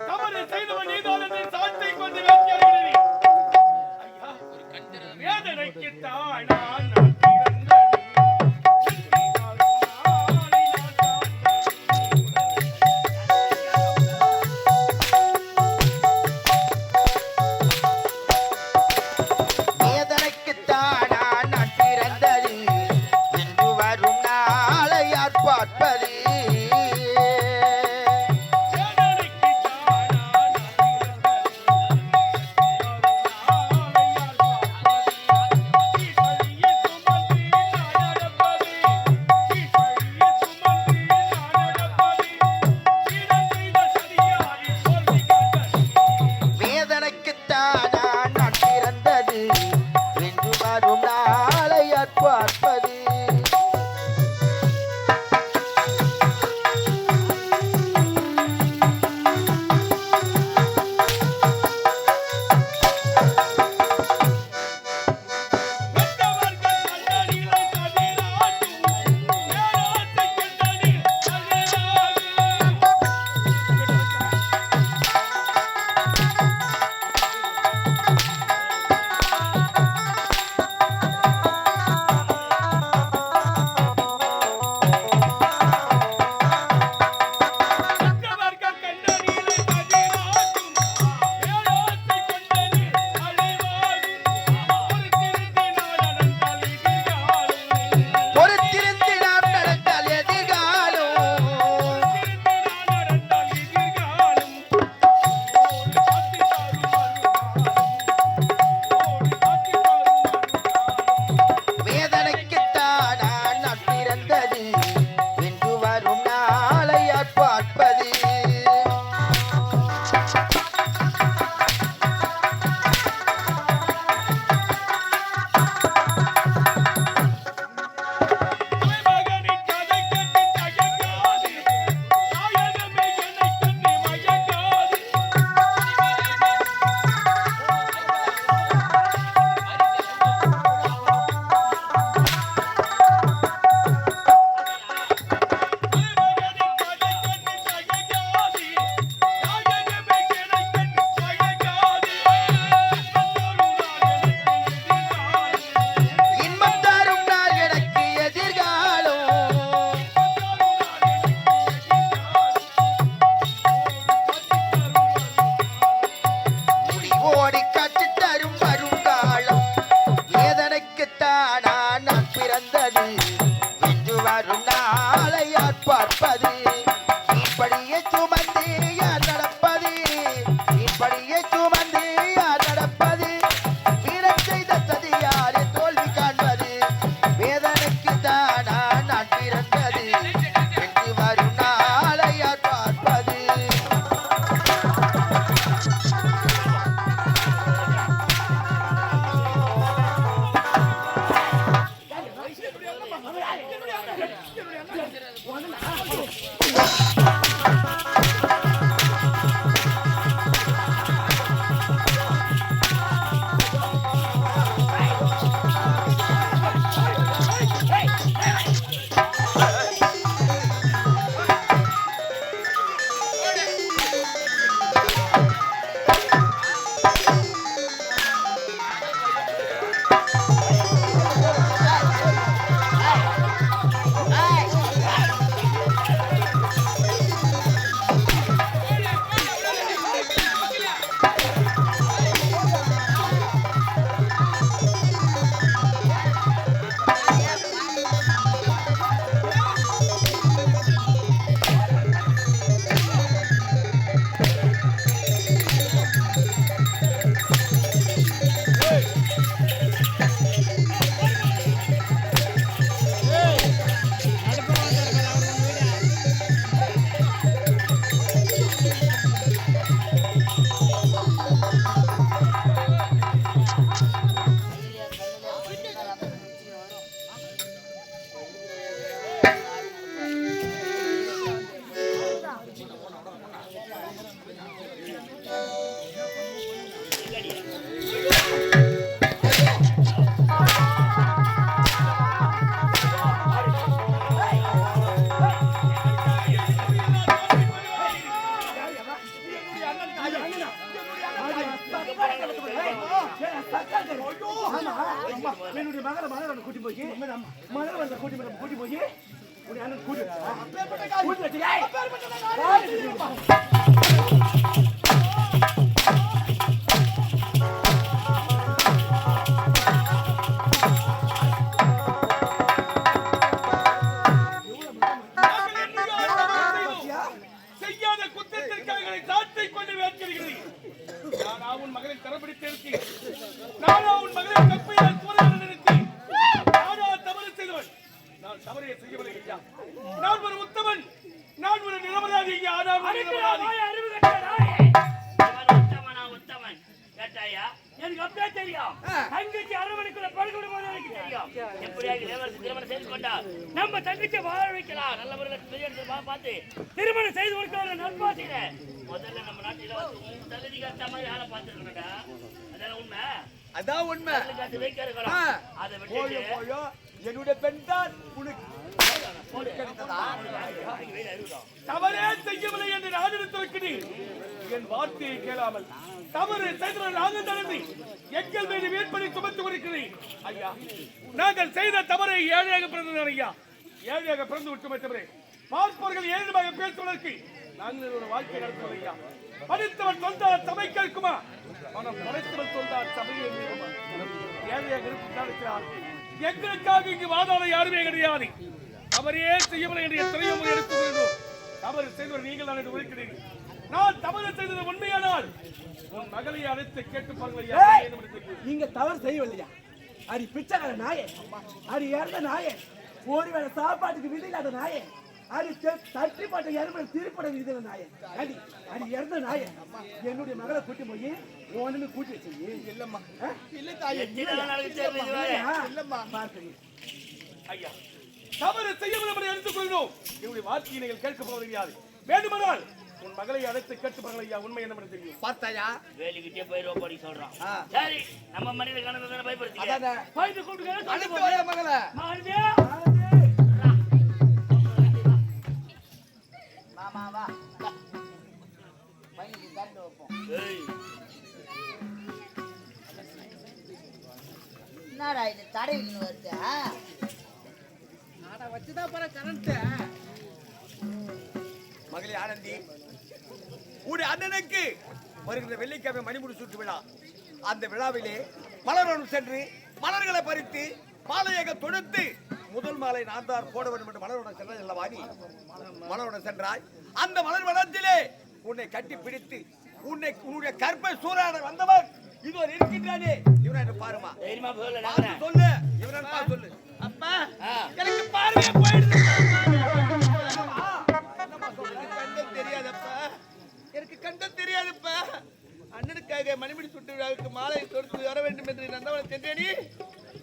தவறு செய்தவன் நீதான் என்று சாட்டை கொண்டு வைக்கிறேன். ஐயா, வேதனைக்குத்தான் நான் என்னுடைய அப்பேற்பட்ட காளி. ஊதி வச்சு டேய். அப்பேற்பட்ட காளி. செய்யாத குற்றத்திற்காக சாட்டை கொண்டு வேட்கிறீர்கள். நானா உன் மகளை தரப்பிடித்து இருக்கேன். நானா உன் மகளை கற்பையால் போராட நினைத்தேன். நானா தவறு செய்தவன். நான் தவறை செய்யவில்லை ஐயா. நான் ஒரு உத்தமன். நான் ஒரு நிரபராதி ஐயா. ஆனால் ஒரு நிரபராதி. அறிவு கட்டடாயே. உத்தமன் கேட்டாயா? எனக்கு அப்படியே தெரியும். தங்கச்சி அரவணைக்குள்ள படுகொடு போது எனக்கு தெரியும். எப்படியாக இளவரசி திருமணம் செய்து கொண்டார். நம்ம தங்கச்சி வாழ வைக்கலாம். நல்ல முறையில் பெரிய பார்த்து திருமணம் செய்து கொடுக்க நண்பாசின. முதல்ல நம்ம நாட்டில தகுதி கட்ட மாதிரி ஆளை பார்த்துருக்கா. அதான் உண்மை. அதான் உண்மை. அது வைக்க இருக்கலாம். அதை விட்டு என்னுடைய பெண் தான் உனக்கு தவறே செய்யவில்லை என்று நான் எடுத்திருக்கிறேன். என் வார்த்தையை கேளாமல் தவறு செய்த நாங்கள் நடந்து எங்கள் மீது வேட்பனை சுமத்து வருகிறேன் ஐயா. நாங்கள் செய்த தவறை ஏழையாக பிறந்தது ஐயா. ஏழையாக பிறந்து விட்டு தவறே பார்ப்பவர்கள் ஏழுமாக பேசுவதற்கு நாங்கள் ஒரு வாழ்க்கை நடத்துவது ஐயா. படித்தவன் சொந்தால் சபை கேட்குமா? மனம் படைத்தவன் சொந்தால் சபையை மீறுமா? ஏழையாக இருக்கிறார். எங்களுக்காக இங்கு வாதாட யாருமே கிடையாது. அவரே செய்யவில்லை என்று எத்தனையோ முறை எடுத்து வருகிறோம். தவறு செய்தவர் நீங்கள் தான் என்று உரைக்கிறீர்கள். நான் தவறு செய்தது உண்மையானால் உன் மகளை அழைத்து கேட்டு பாருங்கள். நீங்க தவறு செய்யவில்லையா? அடி பிச்சைக்கார நாயே, அடி இறந்த நாயே, ஒருவேளை சாப்பாட்டுக்கு விதில்லாத நாயே, அடி தட்டி பாட்ட எருமையை திருப்பட விதில நாயே, அடி அடி இறந்த நாயே, என்னுடைய மகளை கூட்டி போய் ஒண்ணுன்னு கூட்டி வச்சு இல்லம்மா இல்ல தாயே இல்லம்மா பார்க்கிறீங்க ஐயா. தவறு செய்யவில்லை எடுத்துக் கொள்கிறோம். என்னுடைய வார்த்தையை நீங்கள் கேட்க போவதில்லை. வேண்டுமானால் உன் மகளை அழைத்து கேட்டு பாருங்கள் ஐயா. உண்மை என்ன தெரியும் பார்த்தாயா? வேலிக்கிட்டே போய் ரோபடி சொல்றான். சரி நம்ம மனித கணக்கு பயப்படுத்தி அதான் போயிட்டு கூப்பிட்டு அடுத்து வர மகளே மாறுதே மாமா வா பையனுக்கு கண்டு வைப்போம். என்னடா இது தடவின்னு வருது? நாடா வச்சுதான் போற கரண்ட். மகளே ஆனந்தி, உடைய அண்ணனுக்கு வருகிற வெள்ளிக்கிழமை மணிமுடி சூட்டு விழா. அந்த விழாவிலே மலரோடு சென்று மலர்களை பறித்து மாலையாக தொடுத்து முதல் மாலை நான் தான் போட வேண்டும் என்று மலரோட சென்றாய் அல்லவா? நீ மலரோட சென்றாய். அந்த மலர் வனத்திலே உன்னை கட்டி பிடித்து உன்னுடைய கற்பை சூறாட வந்தவர் இது ஒரு இருக்கின்றானே. இவனை பாருமா சொல்லு. இவனை சொல்லு. அப்பா எனக்கு பார்வையே போயிடுது. எனக்கு கண்டம் தெரியாதுப்பா. அண்ணனுக்காக மணிமுடி சுட்டு விழாவுக்கு மாலை தொடுத்து வர வேண்டும் என்று நந்தவனம் சென்றேனே.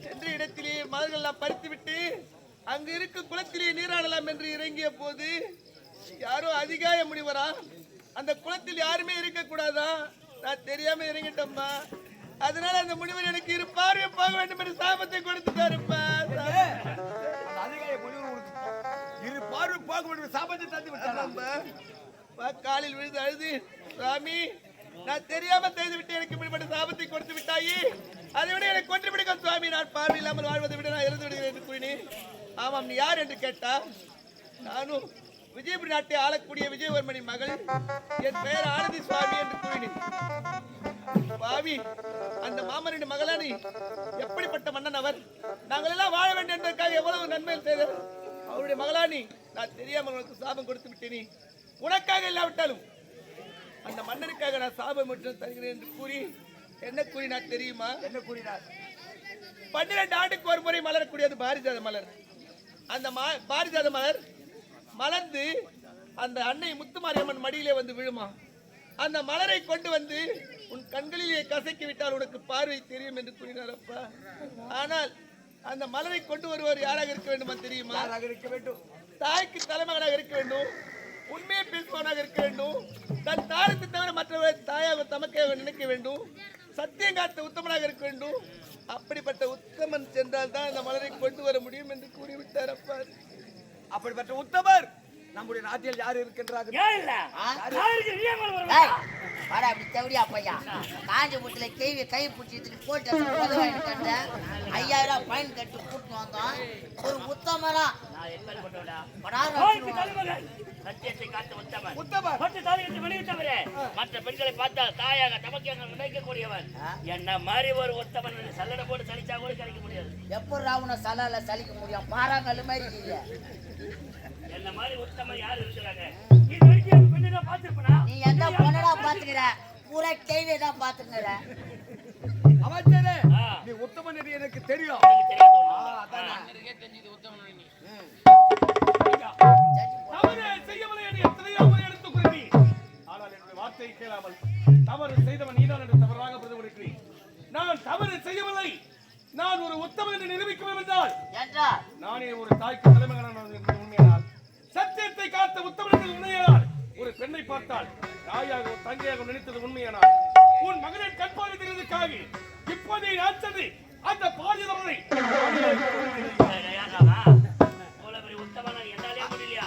சென்ற இடத்திலே மலர்கள்லாம் பறித்து விட்டு அங்கு இருக்கும் குளத்திலே நீராடலாம் என்று இறங்கிய போது யாரோ அதிகாய முனிவரா அந்த குளத்தில் யாருமே இருக்க கூடாதா? நான் தெரியாம இறங்கிட்டோம்மா. அதனால அந்த முனிவர் எனக்கு இரு பார்வை போக வேண்டும் என்று சாபத்தை கொடுத்துட்டாருப்பா. அதிகாய முனிவர் இரு பார்வை போக வேண்டும் சாபத்தை தந்து விட்டாராம்மா. காலில் விழுந்து அழுது, சாமி நான் தெரியாம செய்து விட்டு எனக்கு இப்படிப்பட்ட சாபத்தை கொடுத்து விட்டாயே. அதை விட எனக்கு கொன்று விடுங்க சுவாமி. நான் பார்வை இல்லாமல் வாழ்வதை விட நான் இறந்து விடுகிறேன் என்று கூறினேன். ஆமாம், நீ யார் என்று கேட்டா, நானும் விஜயபுரி நாட்டை ஆளக்கூடிய விஜயவர்மனின் மகள், என் பெயர் ஆனந்தி சுவாமி என்று கூறினேன். சுவாமி, அந்த மாமனின் மகளா நீ? எப்படிப்பட்ட மன்னன் அவர்? நாங்கள் எல்லாம் வாழ வேண்டும் என்பதற்காக எவ்வளவு நன்மை செய்தார். அவருடைய மகளா நீ? நான் தெரியாமல் உனக்கு சாபம் கொடுத்து விட்டேனே. உனக்காக இல்லாவிட்டாலும் அந்த மன்னனுக்காக நான் சாபம் மட்டும் தருகிறேன் என்று கூறி என்ன கூறினார் தெரியுமா? என்ன கூறினார்? 12 ஆண்டுக்கு ஒரு முறை மலரக்கூடியது பாரிஜாத மலர். அந்த பாரிஜாத மலர் மலர்ந்து அந்த அன்னை முத்துமாரியம்மன் மடியிலே வந்து விழுமா. அந்த மலரை கொண்டு வந்து உன் கண்களிலே கசக்கி விட்டால் உனக்கு பார்வை தெரியும் என்று கூறினார் அப்பா. ஆனால் அந்த மலரை கொண்டு வருவர் யாராக இருக்க வேண்டுமா தெரியுமா? யாராக இருக்க வேண்டும்? தாய்க்கு தலைமகனாக இருக்க வேண்டும், உண்மையை பேசுவனாக இருக்க வேண்டும், தன் தாரத்தை தவிர மற்றவர்கள் தாயாக தமக்காக நினைக்க வேண்டும், சத்தியம் காத்த உத்தமனாக இருக்க வேண்டும். அப்படிப்பட்ட உத்தமன் சென்றால் தான் அந்த மலரை கொண்டு வர முடியும் என்று கூறிவிட்டார் அப்பா. அப்படிப்பட்ட உத்தமர் நம்முடைய நாட்டில் யார் இருக்கின்றார்கள்? காஞ்சிபுரத்துல கை பிடிச்சிட்டு போட்டு 5000 ஃபைன் கட்டி கூட்டு வந்தோம். ஒரு உத்தமரா நான் எப்பேற்பட்டவன்டா? படாரம் கோயிலுக்கு வச்சிருவாங்க. தலைமகன், சத்தியத்தை காத்த உத்தமன். உத்தமர். மற்ற தாலியத்தை வெளியிட்டவரே, மற்ற பெண்களை பார்த்தால் தாயாக தமக்கியாக நினைக்கக்கூடியவன். என்ன மாதிரி ஒரு உத்தமன் சல்லடை போட்டு சலிச்சா கூட கிடைக்க முடியாது. எப்போ ராவண சலால சலிக்க முடியும்? பாறாங்கல்லு மாதிரி இல்ல. என்ன மாதிரி உத்தமன் யாரு இருக்கிறாங்க? இது வரைக்கும் என் பெண்ணை நான் பார்த்திருப்பேனா? நீ எந்த பொண்ணடா பாத்துக்கிற? பூரா கேள்வியை தான் பாத்துக்கிற. அமைச்சரே, ஆ. நீ உத்தமன் என்று எனக்கு தெரியும். எனக்கு தெரியாது ஒண்ணு. தவறு செய்யவில்லை என்று எத்தனையோ முறை எடுத்துக் கூறினீர். ஆனால் என்னுடைய வார்த்தையை கேளாமல் தவறு செய்தவன் நீதான் என்று தவறாக பிரதிபலிக்கிறேன். நான் தவறு செய்யவில்லை. நான் ஒரு உத்தமன் என்று நிரூபிக்க வேண்டும் என்றால் ஏண்டா? நானே ஒரு தாய்க்கு தலைமகனானது என்பது உண்மையானால், சத்தியத்தை காத்த உத்தமன் என்பது உண்மையானால், ஒரு பெண்ணை பார்த்தால் தாயாக ஒரு தங்கையாக நினைத்தது உண்மையானால், உன் மகனின் கற்பாவை தெரிவதற்காக இப்போதே நான் சென்று அந்த பாலியலவரை யாராவா? இவ்வளவு பெரிய உத்தமன் என்னாலே முடியலையா?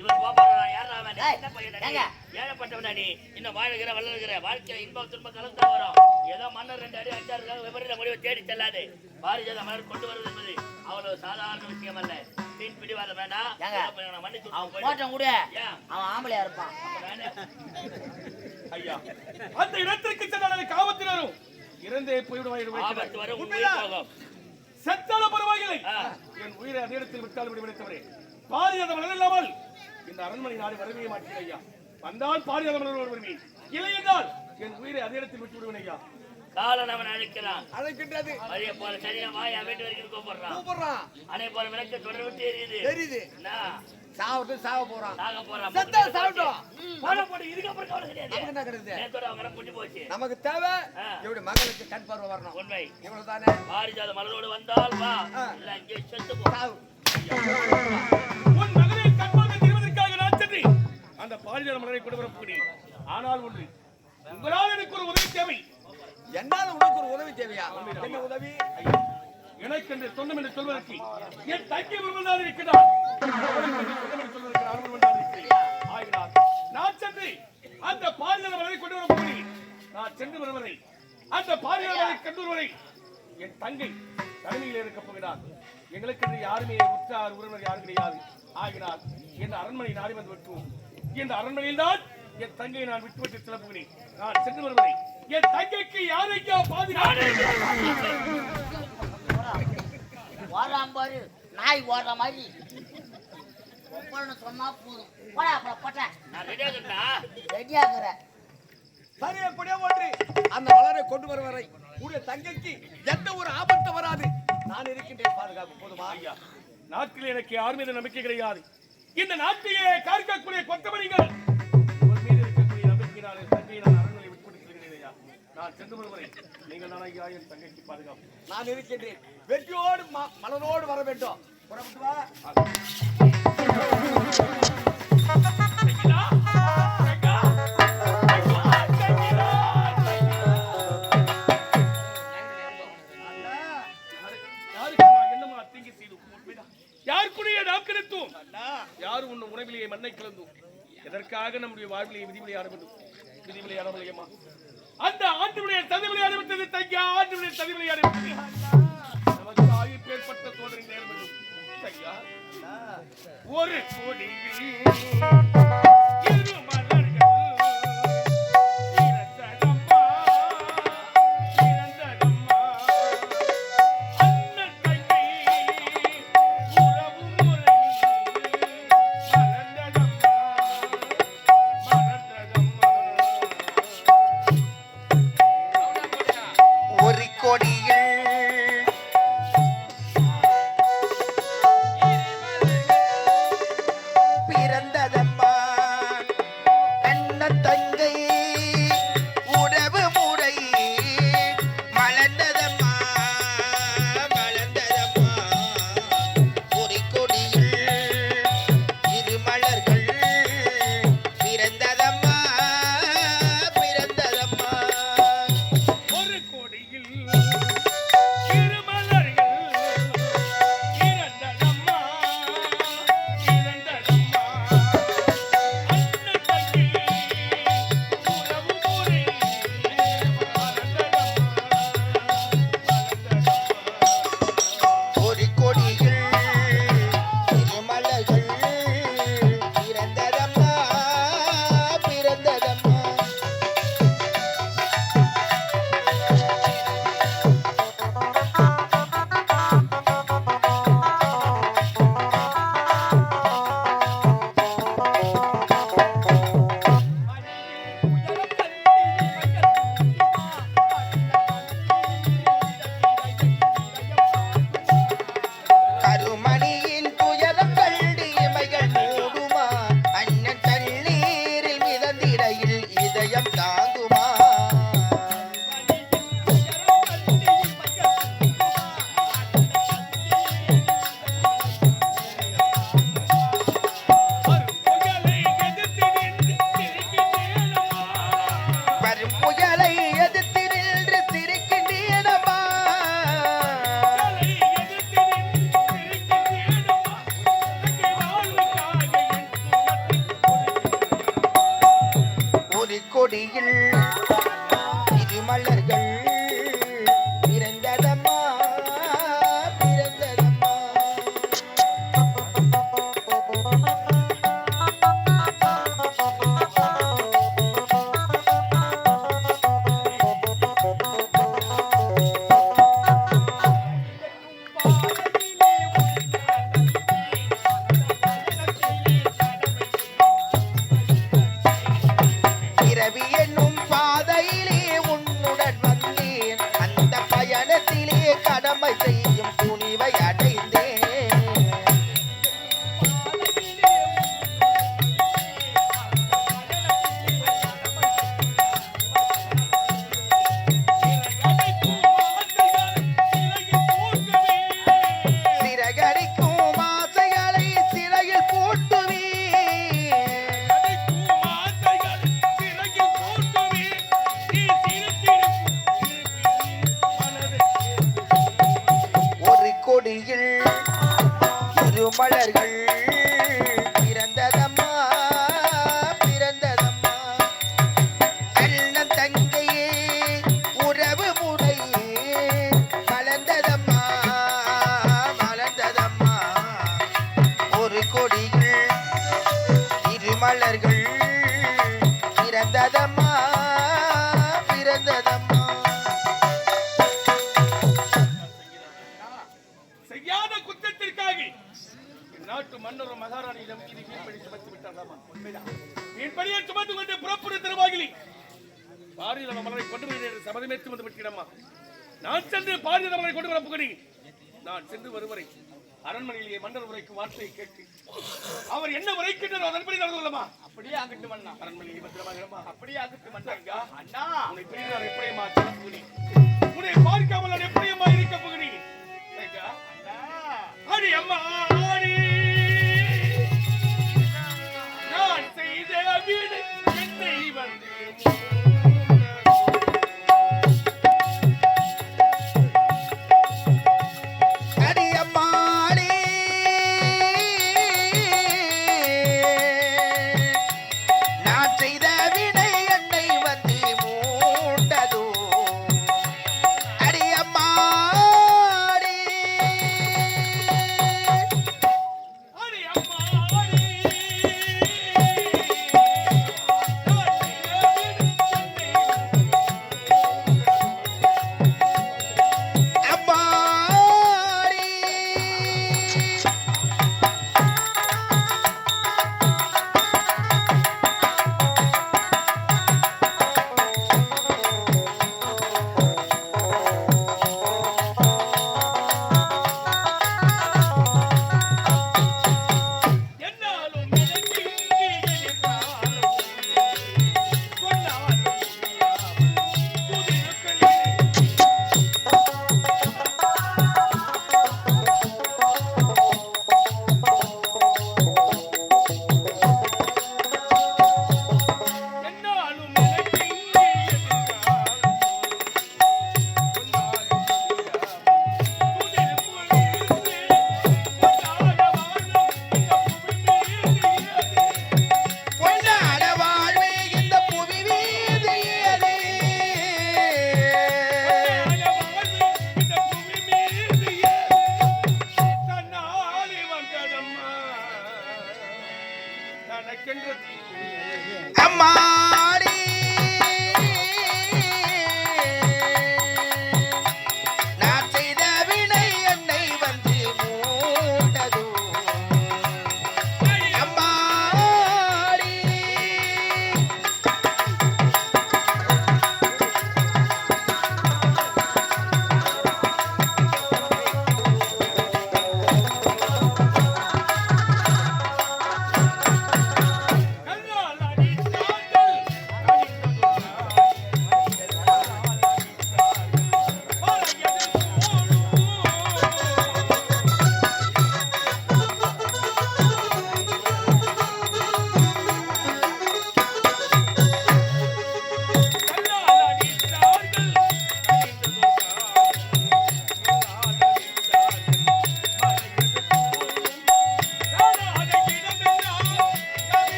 இவன் கோபாலனா? யாரா அவன்? ஏய், என்ன பையன்டா நீ? ஏங்க? ஏழப்பட்டவனா நீ? இன்னும் வாழுகிற வளர்கிற வாழ்க்கையில இன்பம் துன்பம் கலந்தா வரும். ஏதோ மன்னர் 2 அடி 5 ஆறு விபரீத முடிவை தேடி செல்லாது. பாரிஜாத மலர் கொண்டு வருவது என்பது அவ்வளவு சாதாரண விஷயம் அல்ல. பின் பிடிவாதம் வேண்டாம். ஏங்க? நான் மன்னிச்சு அவன் விட்டு போட்டம் கூட ஏன்? அவன் ஆம்பளையா இருப்பான். அப்ப நானே ஐயா, அந்த இடத்திற்கு சென்றால் காவத்தினரும் இறந்தே போய்விடுவாய். ஆபத்து வரும், உன் உயிர் போகும். செத்தால பரவாயில்லை, ஆ. என் உயிரை அதே இடத்தில் விட்டால் விடுவித்தவரே. பாரியாத மலர் இல்லாமல் இந்த அரண்மனை நாடு வரவே மாட்டேன் ஐயா. வந்தால் பாரியாத மலர் வருவேன், இல்லை என்றால் என் உயிரை அதே இடத்தில் விட்டு விடுவேன் ஐயா. காலன் அவன் அழைக்கிறான். அழைக்கின்றது. அதே போல சரியா வாயா வீட்டு வரைக்கும் கூப்பிடுறான். கூப்பிடுறான். அதே போல விளக்க தொடர் விட்டு எரியுது. தெரியுது. என்ன? சாவட்டு சாவ போறான். சாக போறான். செத்தா சாவட்டும். பணம் போட்டு இதுக்கப்புறம் கவலை கிடையாது. நமக்கு என்ன கிடையாது? நேத்தோட அவங்க புண்ணி போச்சு. நமக்கு தேவை ஆ. இவருடைய மகளுக்கு கண் பார்வை வரணும். உண்மை. இவ்வளவுதானே? பாரிஜாத மலரோடு வந்தால் வா, ஆ. இல்ல அங்கே செத்து போ. சாவு. உன் மகனை கண்பார்வை தெரிவதற்காக நான் சென்று அந்த பாரியாத மலரை கொண்டு வரப்போகிறேன். ஆனால் ஒன்று, உங்களால் எனக்கு ஒரு உதவி தேவை. என்னால உனக்கு ஒரு உதவி தேவையா? என்ன உதவி? எனக்கென்று சொந்தம் என்று சொல்வதற்கு என் தங்கை ஒருவன்தான் இருக்கிறார். அவளுக்கென்று சொந்தம் என்று சொல்வதற்கு நான் ஒருவன்தான் இருக்கிறேன். ஆகினால் நான் சென்று அந்த பாரியாத மலரை கொண்டு வரப்போகிறேன். நான் சென்று வருவதை, அந்த பாரியாத மலரை கொண்டு வருவதை என் தங்கை தலைமையில் இருக்கப் போகிறார். எங்களுக்கு யாருமே உற்றார் உறவினர் யாரும் கிடையாது. ஆகினால் இந்த அரண்மனை நாடி வந்து விட்டுவோம். இந்த அரண்மனையில் தான் என் தங்கையை நான் விட்டுவிட்டு செல்ல போகிறேன். நான் சென்று வருவதை என் தங்கைக்கு யாரைக்கா பாதுகாப்பு ஓடுறான் பாரு, நாய் ஓடுற மாதிரி. ஒப்பனை சொன்னா போதும். போடா அப்புறம் போட்ட நான் ரெடியா இருக்கா? ரெடியாக்குற. சரி, எப்படியோ ஒன்று அந்த மலரை கொண்டு வர வரை உடைய தங்கைக்கு எந்த ஒரு ஆபத்து வராது. நான் இருக்கின்றேன், பாதுகாப்பு போதுமா? ஐயா, நாட்டில் எனக்கு யார் மீது நம்பிக்கை கிடையாது. இந்த நாட்டிலே காக்கக்கூடிய கொத்தமணிகள் உங்கள் மீது இருக்கக்கூடிய நம்பிக்கையினால் என் தங்கையை நான் அரண்மனை விட்டுவிட்டு செல்கிறேன் ஐயா. நான் சென்று வருவதை நீங்கள் தான் ஐயா என் தங்கைக்கு பாதுகாப்பு. நான் இருக்கின்றேன். வெற்றியோடு மலரோடு வர வேண்டும். புறப்பட்டு வா. தங்கிலா, தங்கா, தங்கா, தங்கிலா, தங்கிலா. யாருக்கு நான் என்னமா தீங்கு செய்தோம்? யாருக்குடைய நாம் கிடைத்தோம்? யார் உன் உணவிலேயே மண்ணை கலந்தோம்? எதற்காக நம்முடைய வாழ்விலேயே விதி விளையாட வேண்டும்? விதி விளையாட முடியுமா? அந்த ஆண்டுடைய சதி விளையாட விட்டது தங்கா, ஆண்டுடைய சதி விளையாட விட்டது. நமக்கு ஆயுள் ஏற்பட்ட சோதனை நேரம் வேண்டும் தங்கா. ஒரு கொடியில் இரு மலர்கள் இறந்ததம்மா, இறந்ததம்மா. அண்ணன் தங்கை உறவு முறையில் மலர்ந்ததம்மா, மலர்ந்ததம்மா. ஒரு கொடியில் பிறந்ததம்மா, ஒரு கொடியில் இரு மலர்கள் பிறந்ததம்மா பிறந்ததம்மா. பிறவி என்னும் பாதையிலே உன்னுடன் வந்தேன், அந்த பயணத்திலே கடமை செய்யும் துணிவை அடைந்தேன். சிறகடிக்கும் ஆசைகளை சிறையில் போட்டுவேன். ஒரு கொடியில் இரு மலர்கள் பிறந்ததம்மா பிறந்ததம்மா. அண்ணன் தங்கையே உறவு முறையே மலர்ந்ததம்மா மலர்ந்ததம்மா. ஒரு கொடியில் இரு மலர்கள் பிறந்ததம்மா பிறந்ததம்மா. செய்யாத குற்றத்திற்காக நாட்டு மன்னரும் மகாராணியிடம் இது மீன்படி சுமத்தி விட்டார்களாமா? உண்மைதான். மீன்படியை சுமந்து கொண்டு புறப்புற திருவாகிலி பாரித மலரை கொண்டு வருகிறேன் என்று சபதமேற்று வந்து விட்டீரம்மா. நான் சென்று பாரித மலரை கொண்டு வர புகழி நான் சென்று வருவரை அரண்மனையிலேயே மன்னர் உரைக்கும் வார்த்தையை கேட்டு அவர் என்ன உரைக்கின்றாரோ அதன்படி நடந்து கொள்ளமா? அப்படியே ஆகட்டும் அண்ணா. அரண்மனையில் பத்திரமாகிறமா? அப்படியே ஆகட்டும் அண்ணா. அண்ணா உன்னை பிரிந்தார் எப்படியம்மா புகழி? உன்னை பார்க்காமல் நான் எப்படியம்மா இருக்க புகழி? அடி அம்மா ஆடி நான் செய்த வீடு என்னை வந்து அடியம்மாளே நான் செய்த வினை என்னை வந்து மூண்டதோ. அடியம்மாளே அடி அம்மா ஆடி நான் செய்த வீடு என்னை அம்மாளே என்னாலும் எனக்கு எதிர்த்தாலும் சொன்னாலும் புதிருக்களே என்னாலும் எனக்கு எதிர்த்தாலும் சொன்னாலும் புதிருக்களே கொண்டாட வாழ்வே இந்த புவி வீதியதே. அம்மாடி நான் செய்த வினை என்னை வந்து மூண்டதோ. அம்மாடி கண்ணால் அடித்தாண்ட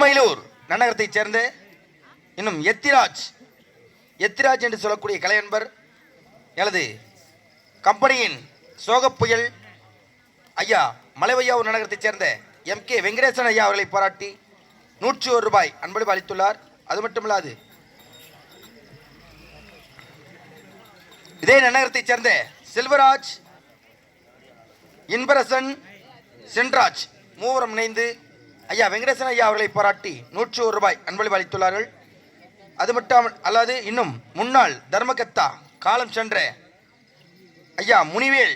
அலமேலூர் நன்னகரத்தைச் சேர்ந்த இன்னும் எத்திராஜ் என்று சொல்லக்கூடிய கலையன்பர் எனது கம்பெனியின் சோகப் புயல் ஐயா மலைவையாவூர் நகரத்தைச் சேர்ந்த MK வெங்கடேசன் ஐயா அவர்களை பாராட்டி 101 ரூபாய் அன்பளிப்பு அளித்துள்ளார். அது மட்டுமல்லாது இதே நகரத்தைச் சேர்ந்த செல்வராஜ், இன்பரசன், சென்ராஜ் மூவரும் இணைந்து ஐயா வெங்கடேசன் ஐயா அவர்களை பாராட்டி 101 ரூபாய் அன்பளிப்பு அளித்துள்ளார்கள். அது மட்டும் அல்லாது இன்னும் முன்னாள் தர்மகத்தா காலம் சென்ற ஐயா முனிவேல்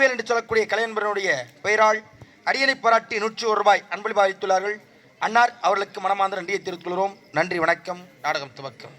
என்று சொல்லக்கூடிய கலையன்பரனுடைய பெயரால் அரியணை பாராட்டி 101 ரூபாய் அன்பளிப்பு அளித்துள்ளார்கள். அன்னார் அவர்களுக்கு மனமார்ந்த நன்றியை தெரிவித்துக் கொள்கிறோம். நன்றி, வணக்கம். நாடகம் துவக்கம்.